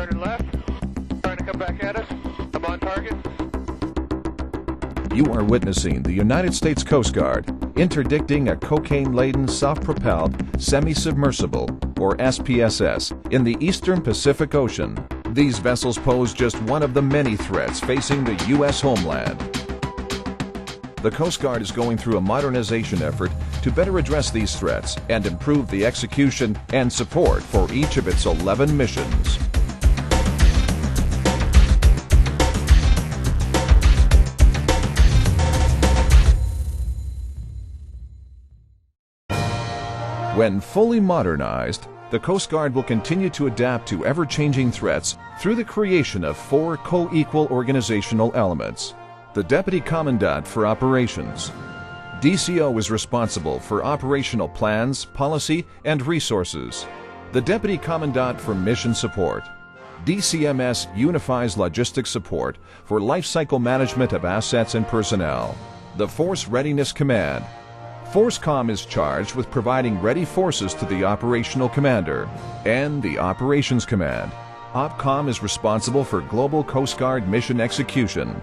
Started left. Trying to come back at us. I'm on target. You are witnessing the United States Coast Guard interdicting a cocaine-laden self-propelled semi-submersible, or SPSS, in the eastern Pacific Ocean. These vessels pose just one of the many threats facing the U.S. homeland. The Coast Guard is going through a modernization effort to better address these threats and improve the execution and support for each of its 11 missions. When fully modernized, the Coast Guard will continue to adapt to ever-changing threats through the creation of 4 co-equal organizational elements. The Deputy Commandant for Operations. DCO is responsible for operational plans, policy, and resources. The Deputy Commandant for Mission Support. DCMS unifies logistics support for life cycle management of assets and personnel. The Force Readiness Command. ForceCom is charged with providing ready forces to the operational commander. And the Operations Command. OPCOM is responsible for global Coast Guard mission execution.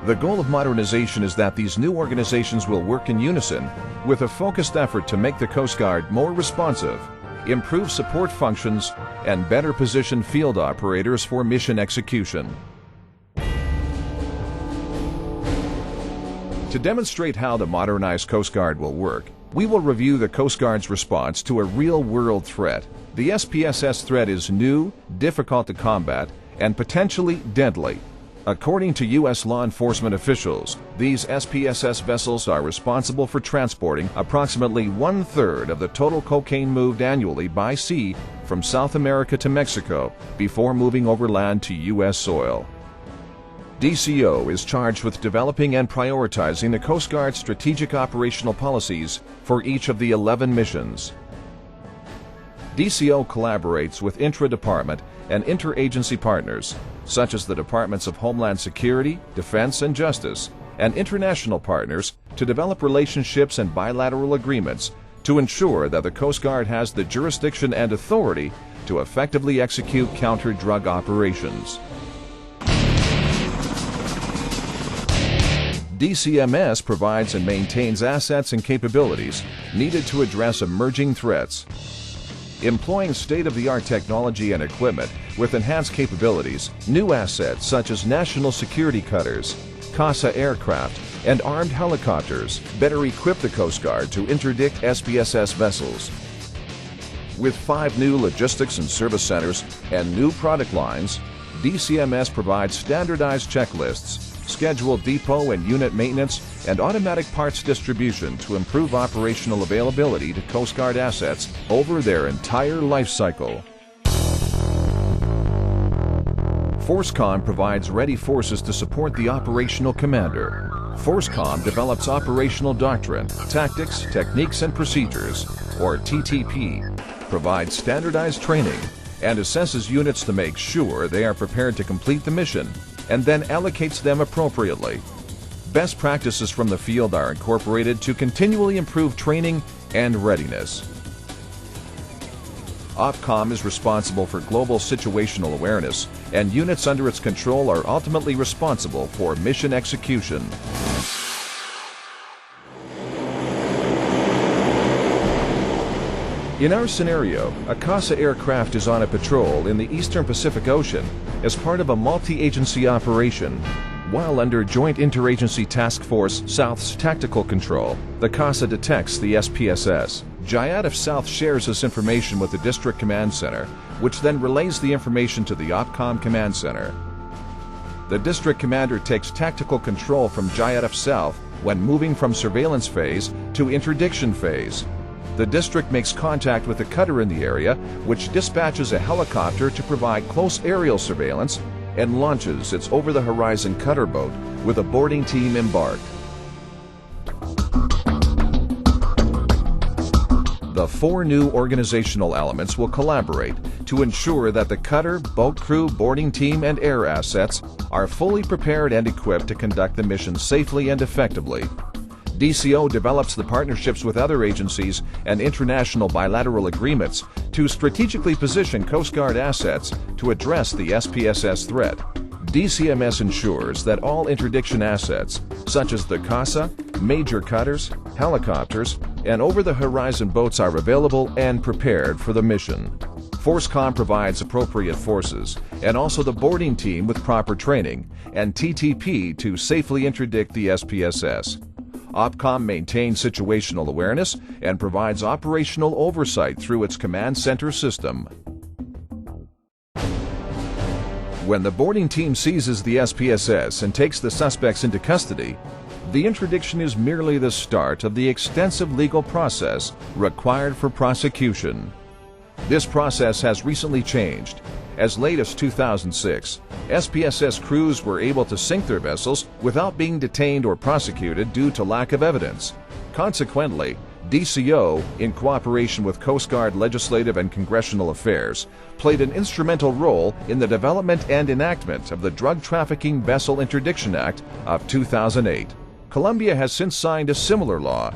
The goal of modernization is that these new organizations will work in unison with a focused effort to make the Coast Guard more responsive, improve support functions, and better position field operators for mission execution. To demonstrate how the modernized Coast Guard will work, we will review the Coast Guard's response to a real-world threat. The SPSS threat is new, difficult to combat, and potentially deadly. According to U.S. law enforcement officials, these SPSS vessels are responsible for transporting approximately 1/3 of the total cocaine moved annually by sea from South America to Mexico before moving overland to U.S. soil. DCO is charged with developing and prioritizing the Coast Guard's strategic operational policies for each of the 11 missions. DCO collaborates with intra-department and interagency partners, such as the Departments of Homeland Security, Defense, and Justice, and international partners to develop relationships and bilateral agreements to ensure that the Coast Guard has the jurisdiction and authority to effectively execute counter-drug operations. DCMS provides and maintains assets and capabilities needed to address emerging threats. Employing state-of-the-art technology and equipment with enhanced capabilities, new assets such as national security cutters, CASA aircraft, and armed helicopters better equip the Coast Guard to interdict SPSS vessels. With 5 new logistics and service centers and new product lines, DCMS provides standardized checklists, scheduled depot and unit maintenance, and automatic parts distribution to improve operational availability to Coast Guard assets over their entire life cycle. ForceCom provides ready forces to support the operational commander. ForceCom develops operational doctrine, tactics, techniques, and procedures, or TTP, provides standardized training, and assesses units to make sure they are prepared to complete the mission, and then allocates them appropriately. Best practices from the field are incorporated to continually improve training and readiness. OPCOM is responsible for global situational awareness, and units under its control are ultimately responsible for mission execution. In our scenario, a CASA aircraft is on a patrol in the eastern Pacific Ocean as part of a multi-agency operation. While under Joint Interagency Task Force South's tactical control, the CASA detects the SPSS. GIATF South shares this information with the District Command Center, which then relays the information to the OPCOM Command Center. The District Commander takes tactical control from GIATF South when moving from surveillance phase to interdiction phase. The district makes contact with the cutter in the area, which dispatches a helicopter to provide close aerial surveillance and launches its over-the-horizon cutter boat with a boarding team embarked. The 4 new organizational elements will collaborate to ensure that the cutter, boat crew, boarding team, and air assets are fully prepared and equipped to conduct the mission safely and effectively. DCO develops the partnerships with other agencies and international bilateral agreements to strategically position Coast Guard assets to address the SPSS threat. DCMS ensures that all interdiction assets, such as the CASA, major cutters, helicopters, and over-the-horizon boats are available and prepared for the mission. ForceCom provides appropriate forces and also the boarding team with proper training and TTP to safely interdict the SPSS. OPCOM maintains situational awareness and provides operational oversight through its command center system. When the boarding team seizes the SPSS and takes the suspects into custody, the interdiction is merely the start of the extensive legal process required for prosecution. This process has recently changed. As late as 2006, SPSS crews were able to sink their vessels without being detained or prosecuted due to lack of evidence. Consequently, DCO, in cooperation with Coast Guard Legislative and Congressional Affairs, played an instrumental role in the development and enactment of the Drug Trafficking Vessel Interdiction Act of 2008. Colombia has since signed a similar law.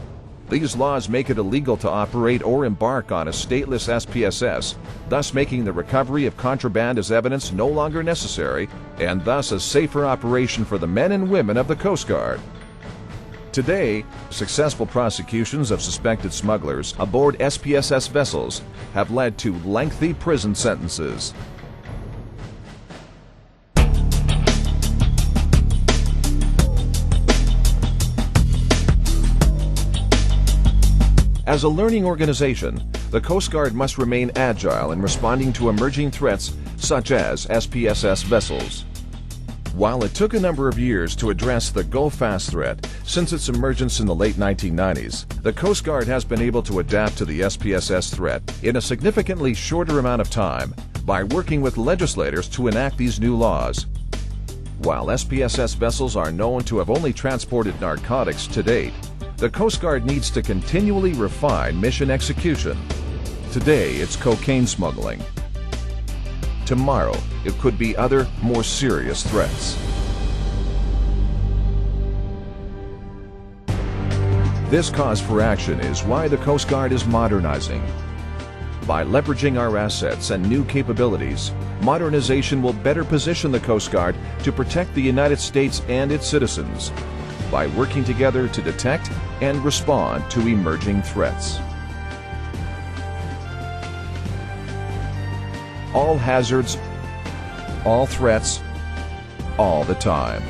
These laws make it illegal to operate or embark on a stateless SPSS, thus making the recovery of contraband as evidence no longer necessary, and thus a safer operation for the men and women of the Coast Guard. Today, successful prosecutions of suspected smugglers aboard SPSS vessels have led to lengthy prison sentences. As a learning organization, the Coast Guard must remain agile in responding to emerging threats such as SPSS vessels. While it took a number of years to address the Go Fast threat since its emergence in the late 1990s, the Coast Guard has been able to adapt to the SPSS threat in a significantly shorter amount of time by working with legislators to enact these new laws. While SPSS vessels are known to have only transported narcotics to date, the Coast Guard needs to continually refine mission execution. Today, it's cocaine smuggling. Tomorrow, it could be other, more serious threats. This cause for action is why the Coast Guard is modernizing. By leveraging our assets and new capabilities, modernization will better position the Coast Guard to protect the United States and its citizens by working together to detect and respond to emerging threats. All hazards, all threats, all the time.